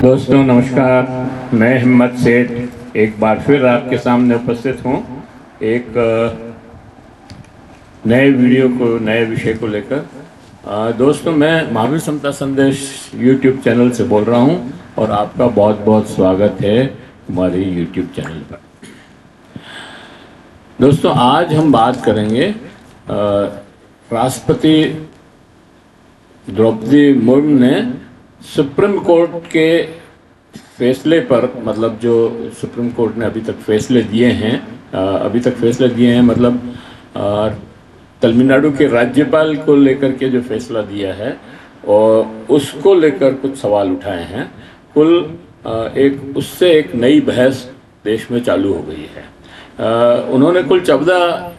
दोस्तों नमस्कार। मैं हिम्मत सेठ एक बार फिर आपके सामने उपस्थित हूँ एक नए वीडियो को, नए विषय को लेकर। दोस्तों, मैं महावीर समता संदेश यूट्यूब चैनल से बोल रहा हूँ और आपका बहुत बहुत स्वागत है हमारे यूट्यूब चैनल पर। दोस्तों, आज हम बात करेंगे राष्ट्रपति द्रौपदी मुर्मू ने सुप्रीम कोर्ट के फैसले पर, मतलब जो सुप्रीम कोर्ट ने अभी तक फैसले दिए हैं, मतलब तमिलनाडु के राज्यपाल को लेकर के जो फैसला दिया है और उसको लेकर कुछ सवाल उठाए हैं। कुल उससे एक नई बहस देश में चालू हो गई है। उन्होंने कुल 14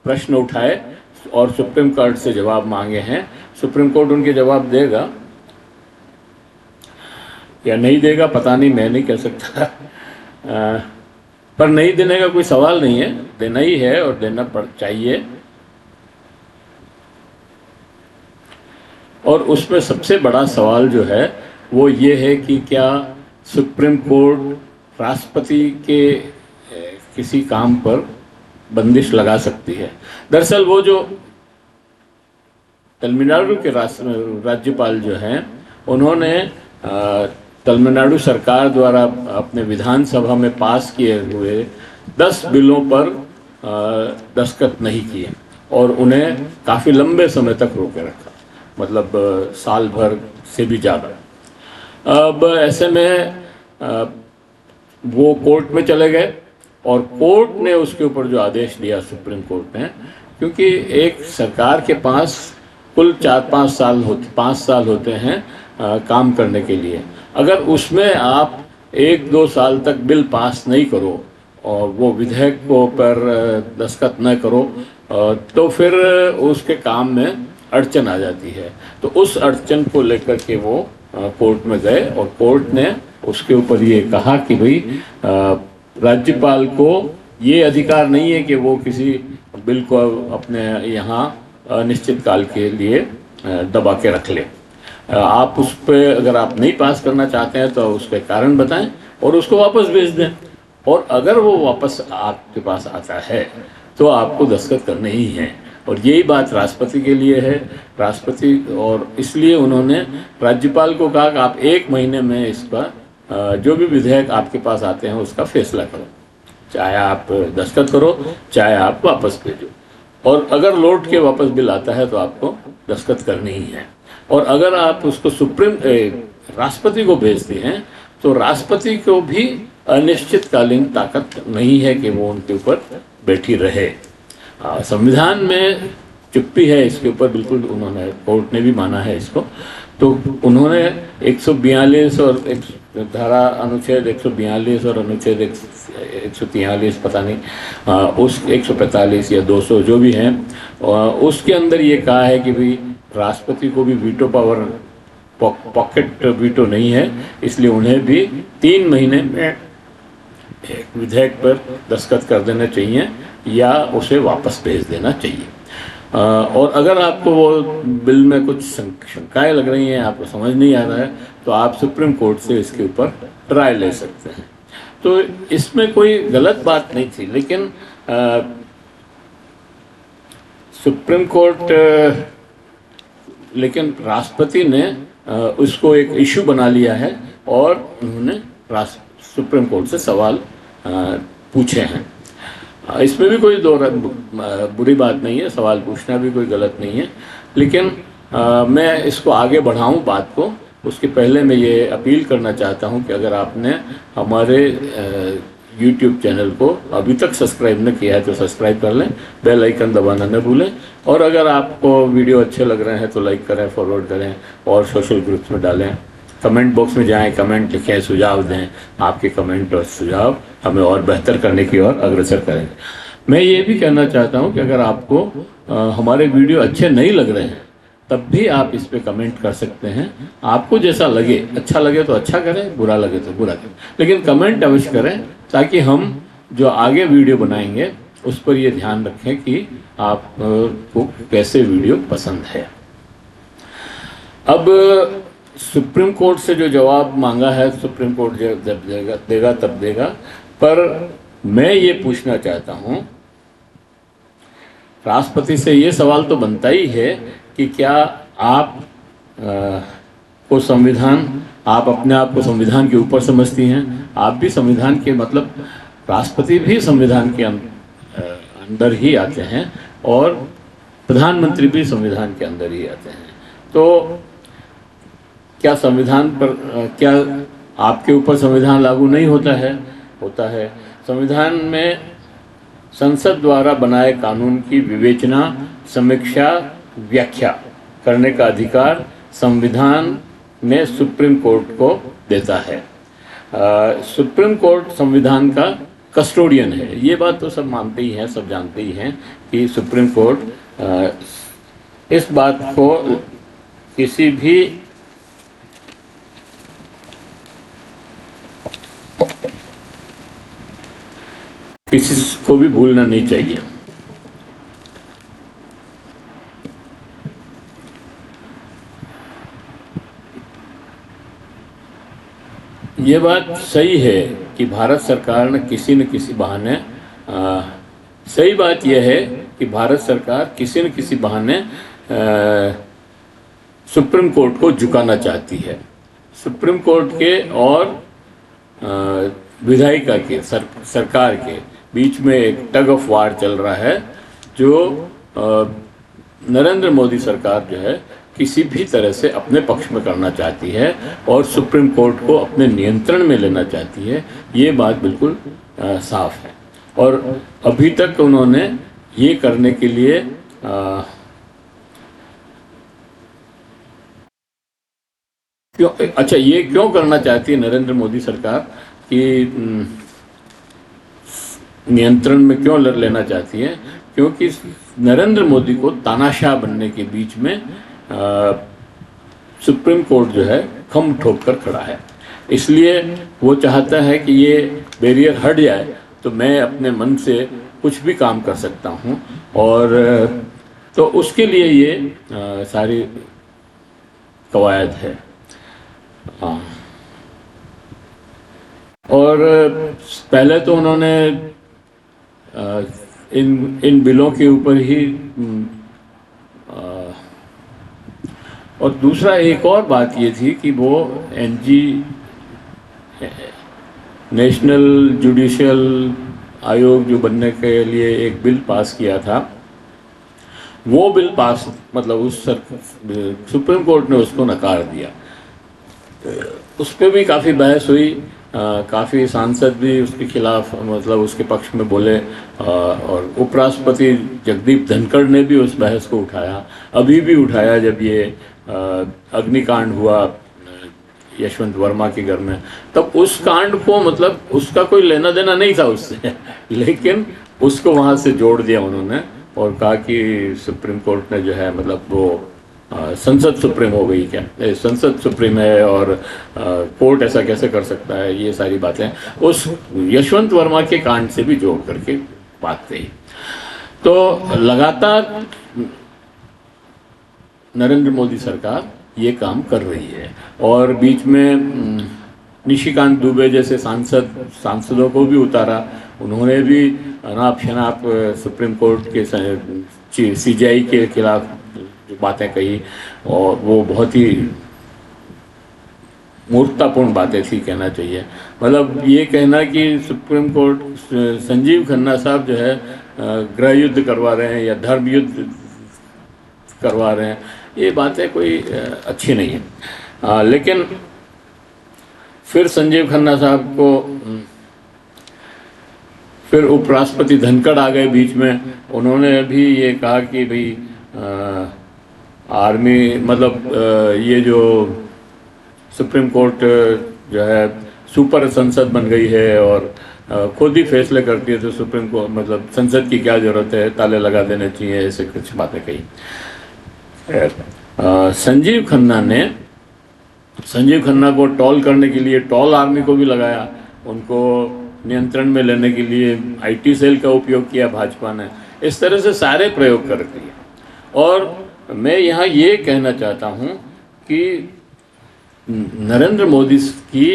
प्रश्न उठाए और सुप्रीम कोर्ट से जवाब मांगे हैं। सुप्रीम कोर्ट उनके जवाब देगा या नहीं देगा पता नहीं, मैं नहीं कह सकता। पर नहीं देने का कोई सवाल नहीं है, देना ही है और देना चाहिए। और उसमें सबसे बड़ा सवाल जो है वो ये है कि क्या सुप्रीम कोर्ट राष्ट्रपति के किसी काम पर बंदिश लगा सकती है। दरअसल वो जो तमिलनाडु के राज्यपाल जो हैं, उन्होंने तमिलनाडु सरकार द्वारा अपने विधानसभा में पास किए हुए 10 बिलों पर दस्तखत नहीं किए और उन्हें काफ़ी लंबे समय तक रोके रखा, मतलब साल भर से भी ज़्यादा। अब ऐसे में वो कोर्ट में चले गए और कोर्ट ने उसके ऊपर जो आदेश दिया, सुप्रीम कोर्ट ने, क्योंकि एक सरकार के पास कुल 5 साल होते हैं काम करने के लिए। अगर उसमें आप 1-2 साल तक बिल पास नहीं करो और वो विधेयकों पर दस्तखत न करो तो फिर उसके काम में अड़चन आ जाती है। तो उस अड़चन को लेकर के वो कोर्ट में गए और कोर्ट ने उसके ऊपर ये कहा कि भाई राज्यपाल को ये अधिकार नहीं है कि वो किसी बिल को अपने यहाँ अनिश्चित काल के लिए दबा के रख ले। आप उस पर अगर आप नहीं पास करना चाहते हैं तो उसके कारण बताएं और उसको वापस भेज दें। और अगर वो वापस आपके पास आता है तो आपको दस्तखत करने ही हैं। और यही बात राष्ट्रपति के लिए है। राष्ट्रपति, और इसलिए उन्होंने राज्यपाल को कहा कि आप 1 महीने में इसका जो भी विधेयक आपके पास आते हैं उसका फैसला करो, चाहे आप दस्तखत करो चाहे आप वापस भेजो। और अगर लौट के वापस बिल आता है तो आपको दस्तखत करनी ही है। और अगर आप उसको राष्ट्रपति को भेजते हैं तो राष्ट्रपति को भी अनिश्चितकालीन ताकत नहीं है कि वो उनके ऊपर बैठी रहे। संविधान में चुप्पी है इसके ऊपर, बिल्कुल उन्होंने, कोर्ट ने भी माना है इसको। तो उन्होंने 142 और धारा अनुच्छेद 142 और अनुच्छेद 143 पता नहीं, उस 145 या 200 जो भी हैं, उसके अंदर ये कहा है कि भाई राष्ट्रपति को भी वीटो पावर, पॉकेट वीटो नहीं है, इसलिए उन्हें भी 3 महीने में एक विधेयक पर दस्तखत कर देना चाहिए या उसे वापस भेज देना चाहिए। और अगर आपको वो बिल में कुछ शंकाएं लग रही हैं, आपको समझ नहीं आ रहा है, तो आप सुप्रीम कोर्ट से इसके ऊपर राय ले सकते हैं। तो इसमें कोई गलत बात नहीं थी, लेकिन सुप्रीम कोर्ट, लेकिन राष्ट्रपति ने उसको एक इशू बना लिया है और उन्होंने सुप्रीम कोर्ट से सवाल पूछे हैं। इसमें भी कोई बुरी बात नहीं है, सवाल पूछना भी कोई गलत नहीं है। लेकिन मैं इसको आगे बढ़ाऊं बात को, उसके पहले मैं ये अपील करना चाहता हूं कि अगर आपने हमारे YouTube चैनल को अभी तक सब्सक्राइब न किया है तो सब्सक्राइब कर लें, बेल आइकन दबाना न भूलें। और अगर आपको वीडियो अच्छे लग रहे हैं तो लाइक करें, फॉरवर्ड करें और सोशल ग्रुप्स में डालें। कमेंट बॉक्स में जाएं, कमेंट लिखें, सुझाव दें। आपके कमेंट और सुझाव हमें और बेहतर करने की ओर अग्रसर करेंगे। मैं ये भी कहना चाहता हूँ कि अगर आपको हमारे वीडियो अच्छे नहीं लग रहे हैं तब भी आप इस पे कमेंट कर सकते हैं। आपको जैसा लगे, अच्छा लगे तो अच्छा करें, बुरा लगे तो बुरा करें, लेकिन कमेंट अवश्य करें ताकि हम जो आगे वीडियो बनाएंगे उस पर ये ध्यान रखें कि आपको कैसे वीडियो पसंद है। अब सुप्रीम कोर्ट से जो जवाब मांगा है, सुप्रीम कोर्ट जब देगा तब देगा। पर मैं ये पूछना चाहता हूँ, राष्ट्रपति से ये सवाल तो बनता ही है कि क्या आप को संविधान, आप अपने आप को संविधान के ऊपर समझती हैं? आप भी संविधान के, मतलब राष्ट्रपति भी संविधान के अंदर ही आते हैं और प्रधानमंत्री भी संविधान के अंदर ही आते हैं। तो क्या संविधान पर क्या आपके ऊपर संविधान लागू नहीं होता है? होता है। संविधान में संसद द्वारा बनाए कानून की विवेचना, समीक्षा, व्याख्या करने का अधिकार संविधान में सुप्रीम कोर्ट को देता है। सुप्रीम कोर्ट संविधान का कस्टोडियन है। ये बात तो सब मानते ही हैं, सब जानते ही हैं कि सुप्रीम कोर्ट इस बात को किसी भी को भी भूलना नहीं चाहिए। ये बात सही है कि भारत सरकार ने किसी न किसी बहाने, सही बात यह है कि भारत सरकार किसी न किसी बहाने सुप्रीम कोर्ट को झुकाना चाहती है। सुप्रीम कोर्ट के और विधायिका के, सरकार के बीच में एक टग ऑफ वार चल रहा है, जो नरेंद्र मोदी सरकार जो है किसी भी तरह से अपने पक्ष में करना चाहती है और सुप्रीम कोर्ट को अपने नियंत्रण में लेना चाहती है। ये बात बिल्कुल साफ है। और अभी तक उन्होंने ये करने के लिए ये क्यों करना चाहती है नरेंद्र मोदी सरकार कि नियंत्रण में क्यों लेना चाहती है? क्योंकि नरेंद्र मोदी को तानाशाह बनने के बीच में सुप्रीम कोर्ट जो है खम ठोक कर खड़ा है। इसलिए वो चाहता है कि ये बैरियर हट जाए तो मैं अपने मन से कुछ भी काम कर सकता हूँ। और तो उसके लिए ये सारी कवायद है। हाँ, और पहले तो उन्होंने इन बिलों के ऊपर ही और दूसरा एक और बात ये थी कि वो एनजी, नेशनल जुडिशियल आयोग जो बनने के लिए एक बिल पास किया था, वो बिल पास, मतलब सुप्रीम कोर्ट ने उसको नकार दिया। उस पर भी काफ़ी बहस हुई, काफ़ी सांसद भी उसके खिलाफ, मतलब उसके पक्ष में बोले, और उपराष्ट्रपति जगदीप धनखड़ ने भी उस बहस को उठाया। अभी भी उठाया जब ये अग्निकांड हुआ यशवंत वर्मा के घर में, तब उस कांड को, मतलब उसका कोई लेना देना नहीं था उससे लेकिन उसको वहाँ से जोड़ दिया उन्होंने और कहा कि सुप्रीम कोर्ट ने जो है, मतलब वो संसद सुप्रीम हो गई क्या, संसद सुप्रीम है और कोर्ट ऐसा कैसे कर सकता है। ये सारी बातें उस यशवंत वर्मा के कांड से भी जोड़ करके बात कही। तो लगातार नरेंद्र मोदी सरकार ये काम कर रही है और बीच में निशिकांत दुबे जैसे सांसदों को भी उतारा। उन्होंने भी अनाप शनाप सुप्रीम कोर्ट के सीजीआई के खिलाफ जो बातें कही और वो बहुत ही मूर्खतापूर्ण बातें थी, कहना चाहिए। मतलब ये कहना कि सुप्रीम कोर्ट संजीव खन्ना साहब जो है गृह युद्ध करवा रहे हैं या धर्म युद्ध करवा रहे हैं, ये बातें कोई अच्छी नहीं है। लेकिन फिर संजीव खन्ना साहब को, फिर उपराष्ट्रपति धनखड़ आ गए बीच में। उन्होंने भी ये कहा कि भाई आर्मी, मतलब ये जो सुप्रीम कोर्ट जो है सुपर संसद बन गई है और खुद ही फैसले करती है, तो सुप्रीम कोर्ट, मतलब संसद की क्या ज़रूरत है, ताले लगा देने चाहिए, ऐसे कुछ बातें कही। संजीव खन्ना को टॉल करने के लिए टॉल आर्मी को भी लगाया, उनको नियंत्रण में लेने के लिए आईटी सेल का उपयोग किया भाजपा ने। इस तरह से सारे प्रयोग कर दिए। और मैं यहाँ ये कहना चाहता हूँ कि नरेंद्र मोदी की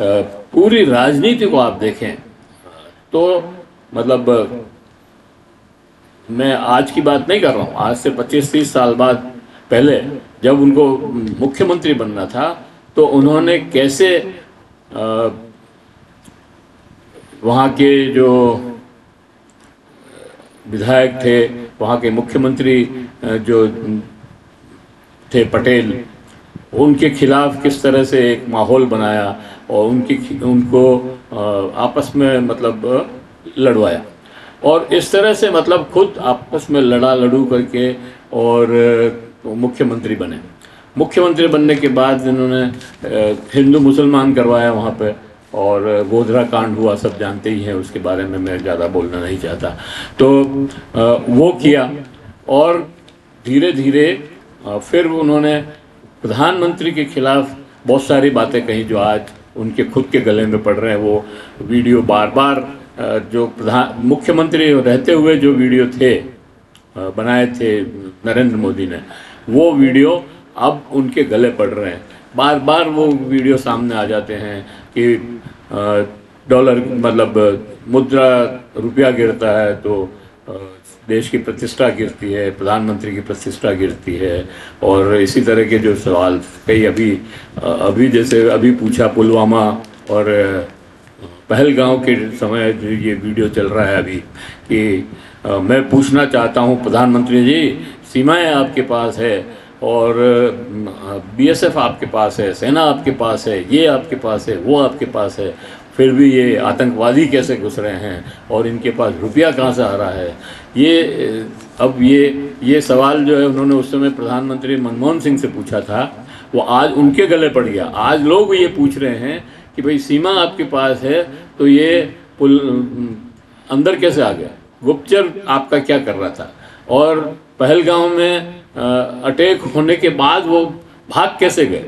पूरी राजनीति को आप देखें तो मतलब मैं आज की बात नहीं कर रहा हूँ, आज से 25-30 साल बाद पहले जब उनको मुख्यमंत्री बनना था तो उन्होंने कैसे वहाँ के जो विधायक थे, वहाँ के मुख्यमंत्री जो थे पटेल, उनके खिलाफ किस तरह से एक माहौल बनाया और उनको आपस में मतलब लड़वाया और इस तरह से मतलब खुद आपस में लड़ा लड़ू करके और मुख्यमंत्री बने। मुख्यमंत्री बनने के बाद इन्होंने हिंदू मुसलमान करवाया वहाँ पे और गोधरा कांड हुआ, सब जानते ही हैं, उसके बारे में मैं ज़्यादा बोलना नहीं चाहता। तो वो किया और धीरे धीरे फिर उन्होंने प्रधानमंत्री के खिलाफ बहुत सारी बातें कही जो आज उनके खुद के गले में पड़ रहे हैं। वो वीडियो बार बार जो मुख्यमंत्री रहते हुए जो वीडियो थे बनाए थे नरेंद्र मोदी ने, वो वीडियो अब उनके गले पड़ रहे हैं। बार बार वो वीडियो सामने आ जाते हैं कि डॉलर मतलब मुद्रा रुपया गिरता है तो देश की प्रतिष्ठा गिरती है, प्रधानमंत्री की प्रतिष्ठा गिरती है और इसी तरह के जो सवाल कई अभी जैसे अभी पूछा पुलवामा और पहलगांव के समय जो ये वीडियो चल रहा है अभी कि मैं पूछना चाहता हूँ प्रधानमंत्री जी, सीमाएं आपके पास है और बीएसएफ आपके पास है, सेना आपके पास है, ये आपके पास है, वो आपके पास है, फिर भी ये आतंकवादी कैसे घुस रहे हैं और इनके पास रुपया कहाँ से आ रहा है। अब ये सवाल जो है उन्होंने उस समय प्रधानमंत्री मनमोहन सिंह से पूछा था, वो आज उनके गले पड़ गया। आज लोग ये पूछ रहे हैं कि भाई सीमा आपके पास है तो ये पुल अंदर कैसे आ गया, गुप्तचर आपका क्या कर रहा था, और पहलगांव में अटैक होने के बाद वो भाग कैसे गए।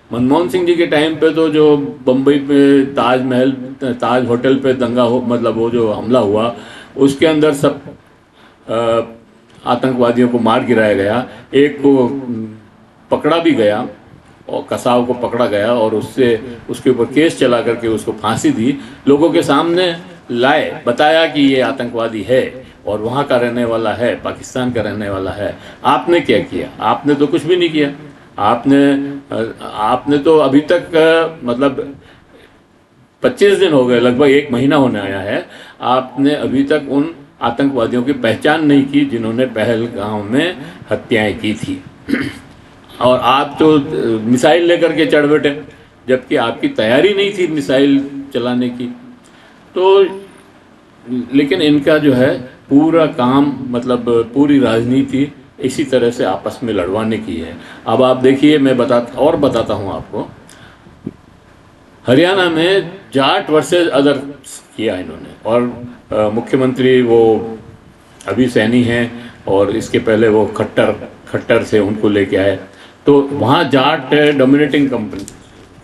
मनमोहन सिंह जी के टाइम पे तो जो बम्बई पे ताज होटल पे दंगा हो मतलब वो जो हमला हुआ उसके अंदर सब आतंकवादियों को मार गिराया गया, एक को पकड़ा भी गया और कसाब को पकड़ा गया और उसके ऊपर केस चला करके उसको फांसी दी, लोगों के सामने लाए, बताया कि ये आतंकवादी है और वहाँ का रहने वाला है, पाकिस्तान का रहने वाला है। आपने क्या किया? आपने तो कुछ भी नहीं किया। आपने तो अभी तक मतलब 25 दिन हो गए, लगभग 1 महीना होने आया है, आपने अभी तक उन आतंकवादियों की पहचान नहीं की जिन्होंने पहलगांव में हत्याएं की थी। और आप तो मिसाइल लेकर के चढ़ बैठे, जबकि आपकी तैयारी नहीं थी मिसाइल चलाने की। तो लेकिन इनका जो है पूरा काम मतलब पूरी राजनीति इसी तरह से आपस में लड़वाने की है। अब आप देखिए, मैं बताता हूँ आपको, हरियाणा में जाट वर्सेस अदर किया इन्होंने और मुख्यमंत्री वो अभी सैनी हैं और इसके पहले वो खट्टर से उनको लेके आए, तो वहाँ जाट डोमिनेटिंग कंपनी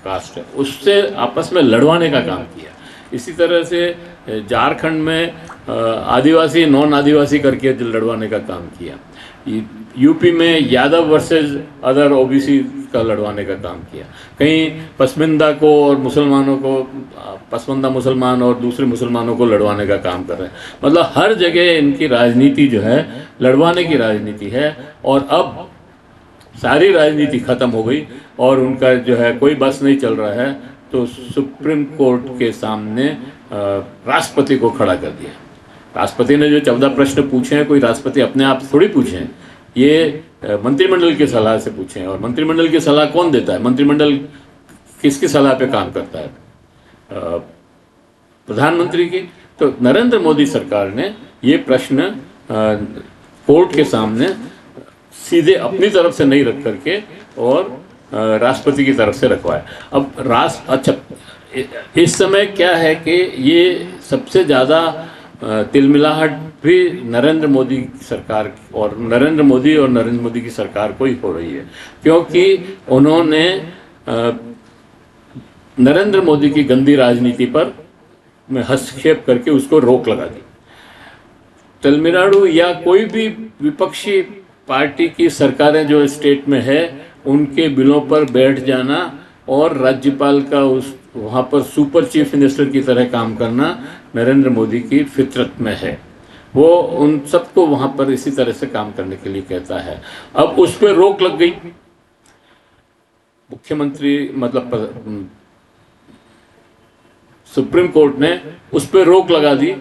कास्ट है, उससे आपस में लड़वाने का काम किया। इसी तरह से झारखंड में आदिवासी नॉन आदिवासी करके लड़वाने का काम किया। यूपी में यादव वर्सेस अदर ओबीसी का लड़वाने का काम किया। कहीं पसमिंदा को और मुसलमानों को, पसमंदा मुसलमान और दूसरे मुसलमानों को लड़वाने का काम कर रहे हैं। मतलब हर जगह इनकी राजनीति जो है लड़वाने की राजनीति है। और अब सारी राजनीति खत्म हो गई और उनका जो है कोई बस नहीं चल रहा है, तो सुप्रीम कोर्ट के सामने राष्ट्रपति को खड़ा कर दिया। राष्ट्रपति ने जो 14 प्रश्न पूछे हैं, कोई राष्ट्रपति अपने आप थोड़ी पूछे हैं, ये मंत्रिमंडल की सलाह से पूछे हैं। और मंत्रिमंडल की सलाह कौन देता है? मंत्रिमंडल किसकी सलाह पे काम करता है? प्रधानमंत्री की। तो नरेंद्र मोदी सरकार ने ये प्रश्न कोर्ट के सामने सीधे अपनी तरफ से नहीं रख करके और राष्ट्रपति की तरफ से रखवाया। अब अच्छा, इस समय क्या है कि ये सबसे ज़्यादा तिलमिलाहट भी नरेंद्र मोदी सरकार और नरेंद्र मोदी की सरकार को ही हो रही है, क्योंकि उन्होंने नरेंद्र मोदी की गंदी राजनीति पर में हस्तक्षेप करके उसको रोक लगा दी। तमिलनाडु या कोई भी विपक्षी पार्टी की सरकारें जो स्टेट में है, उनके बिलों पर बैठ जाना और राज्यपाल का उस वहाँ पर सुपर चीफ मिनिस्टर की तरह काम करना नरेंद्र मोदी की फितरत में है। वो उन सबको वहाँ पर इसी तरह से काम करने के लिए कहता है। अब उस पर रोक लग गई, मुख्यमंत्री मतलब सुप्रीम कोर्ट ने उस पर रोक लगा दी।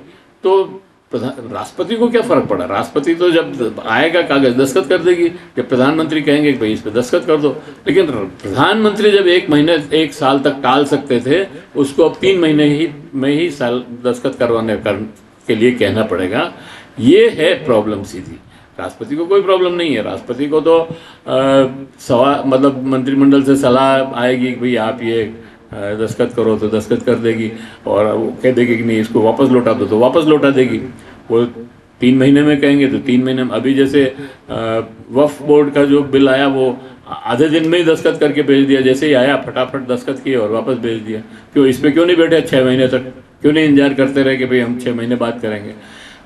तो राष्ट्रपति को क्या फर्क पड़ा? राष्ट्रपति तो जब आएगा कागज दस्तखत कर देगी, जब प्रधानमंत्री कहेंगे कि भाई इस पे दस्तखत कर दो। लेकिन प्रधानमंत्री जब 1 महीने 1 साल तक टाल सकते थे, उसको अब 3 महीने में ही साल दस्तखत करवाने के लिए कहना पड़ेगा। ये है प्रॉब्लम सीधी। राष्ट्रपति को कोई प्रॉब्लम नहीं है। राष्ट्रपति को तो मतलब मंत्रिमंडल से सलाह आएगी कि भाई आप ये दस्तखत करो तो दस्तखत कर देगी, और वो कह देगी कि नहीं इसको वापस लौटा दो तो वापस लौटा देगी। वो 3 महीने में कहेंगे तो 3 महीने में। अभी जैसे वक्फ बोर्ड का जो बिल आया वो आधे दिन में ही दस्तखत करके भेज दिया। जैसे ही आया फटाफट दस्तखत किए और वापस भेज दिया। क्यों इस पर क्यों नहीं बैठे 6 महीने तक? क्यों नहीं इंतजार करते रहे कि भाई हम 6 महीने बाद करेंगे?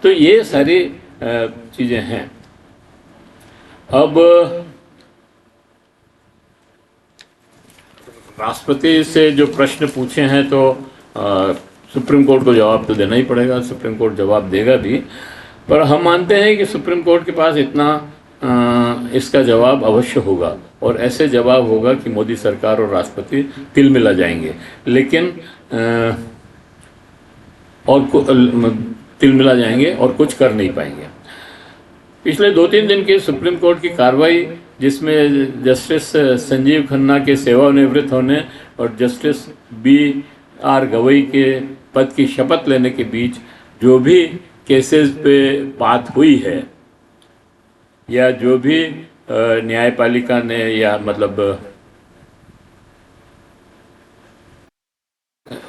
तो ये सारी चीज़ें हैं। अब राष्ट्रपति से जो प्रश्न पूछे हैं तो सुप्रीम कोर्ट को जवाब तो देना ही पड़ेगा। सुप्रीम कोर्ट जवाब देगा भी, पर हम मानते हैं कि सुप्रीम कोर्ट के पास इतना इसका जवाब अवश्य होगा, और ऐसे जवाब होगा कि मोदी सरकार और राष्ट्रपति तिल मिला जाएंगे। लेकिन तिल मिला जाएंगे और कुछ कर नहीं पाएंगे। पिछले 2-3 दिन की सुप्रीम कोर्ट की कार्रवाई, जिसमें जस्टिस संजीव खन्ना के सेवानिवृत्त होने और जस्टिस BR गवई के पद की शपथ लेने के बीच जो भी केसेस पे बात हुई है, या जो भी न्यायपालिका ने या मतलब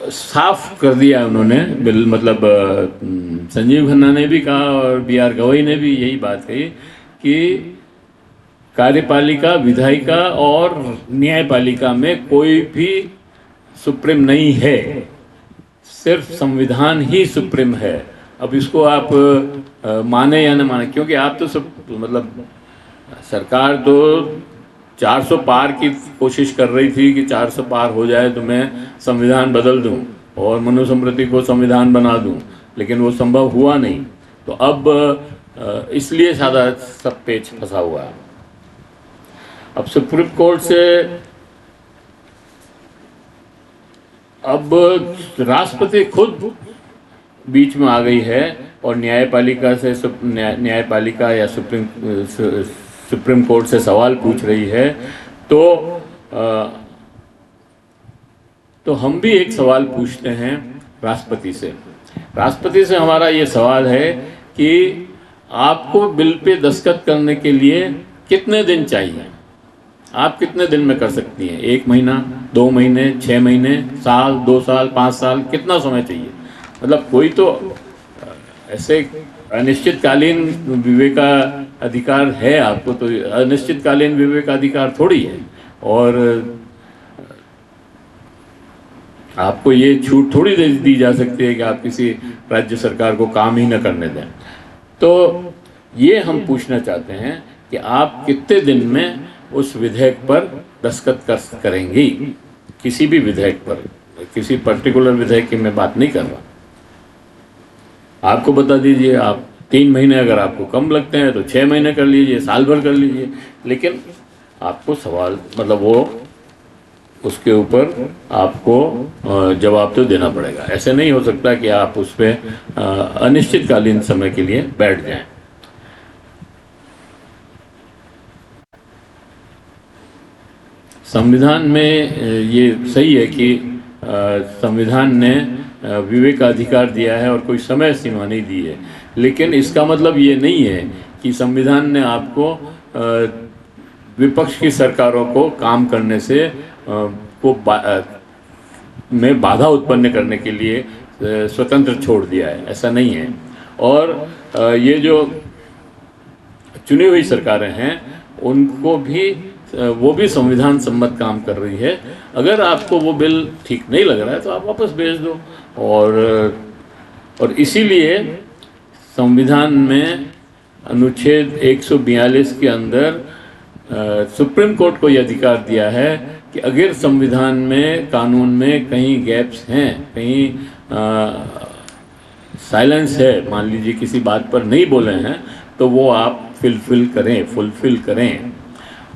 साफ कर दिया उन्होंने, मतलब संजीव खन्ना ने भी कहा और BR गवई ने भी यही बात कही कि कार्यपालिका, विधायिका और न्यायपालिका में कोई भी सुप्रीम नहीं है, सिर्फ संविधान ही सुप्रीम है। अब इसको आप माने या न माने, क्योंकि आप तो मतलब सरकार तो 400 पार की कोशिश कर रही थी कि 400 पार हो जाए तो मैं संविधान बदल दूं और मनुस्मृति को संविधान बना दूं, लेकिन वो संभव हुआ नहीं। तो अब इसलिए ज़्यादा सब पेच फंसा हुआ है। अब सुप्रीम कोर्ट से अब राष्ट्रपति खुद बीच में आ गई है और न्यायपालिका से न्यायपालिका या सुप्रीम कोर्ट से सवाल पूछ रही है। तो हम भी एक सवाल पूछते हैं राष्ट्रपति से। राष्ट्रपति से हमारा ये सवाल है कि आपको बिल पे दस्तखत करने के लिए कितने दिन चाहिए? आप कितने दिन में कर सकती हैं? 1 महीना, 2 महीने, 6 महीने, साल, 2 साल, 5 साल, कितना समय चाहिए? मतलब कोई तो ऐसे अनिश्चितकालीन विवेकाधिकार है आपको, तो अनिश्चितकालीन विवेकाधिकार थोड़ी है। और आपको ये छूट थोड़ी दी जा सकती है कि आप किसी राज्य सरकार को काम ही न करने दें। तो ये हम पूछना चाहते हैं कि आप कितने दिन में उस विधेयक पर दस्तखत करेंगी? किसी भी विधेयक पर, किसी पर्टिकुलर विधेयक की मैं बात नहीं कर रहा। आपको बता दीजिए, आप 3 महीने अगर आपको कम लगते हैं तो 6 महीने कर लीजिए, साल भर कर लीजिए, लेकिन आपको सवाल मतलब वो उसके ऊपर आपको जवाब तो देना पड़ेगा। ऐसे नहीं हो सकता कि आप उस पर अनिश्चितकालीन समय के लिए बैठ जाएं। संविधान में ये सही है कि संविधान ने विवेकाधिकार दिया है और कोई समय सीमा नहीं दी है, लेकिन इसका मतलब ये नहीं है कि संविधान ने आपको विपक्ष की सरकारों को काम करने से में बाधा उत्पन्न करने के लिए स्वतंत्र छोड़ दिया है। ऐसा नहीं है। और ये जो चुनी हुई सरकारें हैं उनको भी वो भी संविधान सम्मत काम कर रही है। अगर आपको वो बिल ठीक नहीं लग रहा है तो आप वापस भेज दो। और इसीलिए संविधान में अनुच्छेद 142 के अंदर सुप्रीम कोर्ट को यह अधिकार दिया है कि अगर संविधान में, कानून में कहीं गैप्स हैं, कहीं साइलेंस है, मान लीजिए किसी बात पर नहीं बोले हैं, तो वो आप फुलफिल करें।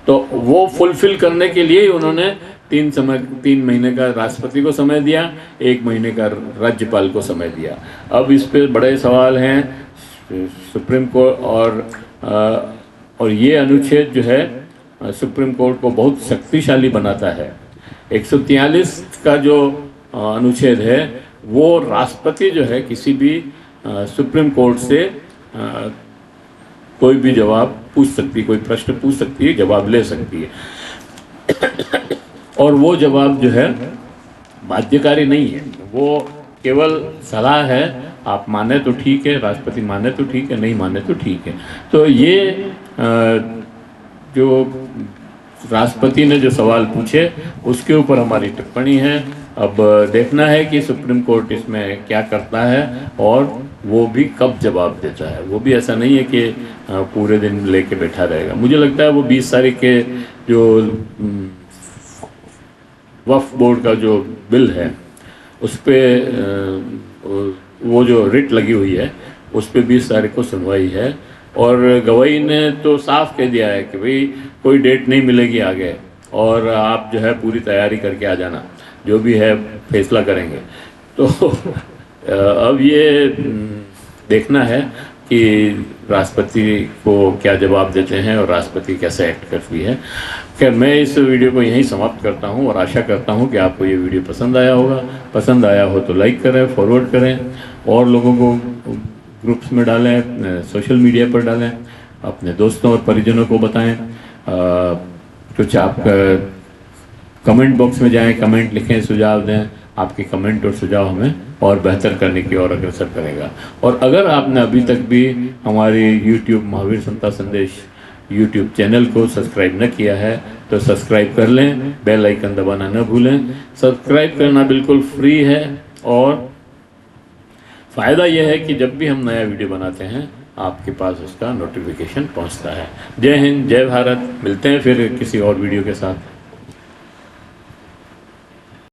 तो वो फुलफिल करने के लिए ही उन्होंने 3 महीने का राष्ट्रपति को समय दिया, 1 महीने का राज्यपाल को समय दिया। अब इस पे बड़े सवाल हैं सुप्रीम कोर्ट और ये अनुच्छेद जो है सुप्रीम कोर्ट को बहुत शक्तिशाली बनाता है। 143 का जो अनुच्छेद है वो राष्ट्रपति जो है किसी भी सुप्रीम कोर्ट से कोई भी जवाब पूछ सकती है, कोई प्रश्न पूछ सकती है, जवाब ले सकती है। और वो जवाब जो है बाध्यकारी नहीं है, वो केवल सलाह है। आप माने तो ठीक है, राष्ट्रपति माने तो ठीक है, नहीं माने तो ठीक है। तो ये जो राष्ट्रपति ने जो सवाल पूछे उसके ऊपर हमारी टिप्पणी है। अब देखना है कि सुप्रीम कोर्ट इसमें क्या करता है और वो भी कब जवाब देता है। वो भी ऐसा नहीं है कि पूरे दिन लेके बैठा रहेगा। मुझे लगता है वो 20 तारीख के जो वक्फ बोर्ड का जो बिल है उस पर वो जो रिट लगी हुई है उस पर 20 तारीख को सुनवाई है। और गवाही ने तो साफ कह दिया है कि भाई कोई डेट नहीं मिलेगी आगे, और आप जो है पूरी तैयारी करके आ जाना, जो भी है फैसला करेंगे। तो अब ये देखना है कि राष्ट्रपति को क्या जवाब देते हैं और राष्ट्रपति कैसे एक्ट करती है। खैर, मैं इस वीडियो को यहीं समाप्त करता हूं और आशा करता हूं कि आपको ये वीडियो पसंद आया होगा। पसंद आया हो तो लाइक करें, फॉरवर्ड करें, और लोगों को ग्रुप्स में डालें, सोशल मीडिया पर डालें, अपने दोस्तों और परिजनों को बताएं। कुछ आप कमेंट बॉक्स में जाएं, कमेंट लिखें, सुझाव दें। आपके कमेंट और सुझाव हमें और बेहतर करने की ओर अग्रसर करेगा। और अगर आपने अभी तक भी हमारी यूट्यूब महावीर संता संदेश यूट्यूब चैनल को सब्सक्राइब न किया है तो सब्सक्राइब कर लें, बेल आइकन दबाना न भूलें। सब्सक्राइब करना बिल्कुल फ्री है और फ़ायदा यह है कि जब भी हम नया वीडियो बनाते हैं आपके पास उसका नोटिफिकेशन पहुंचता है। जय हिंद, जय भारत। मिलते हैं फिर किसी और वीडियो के साथ।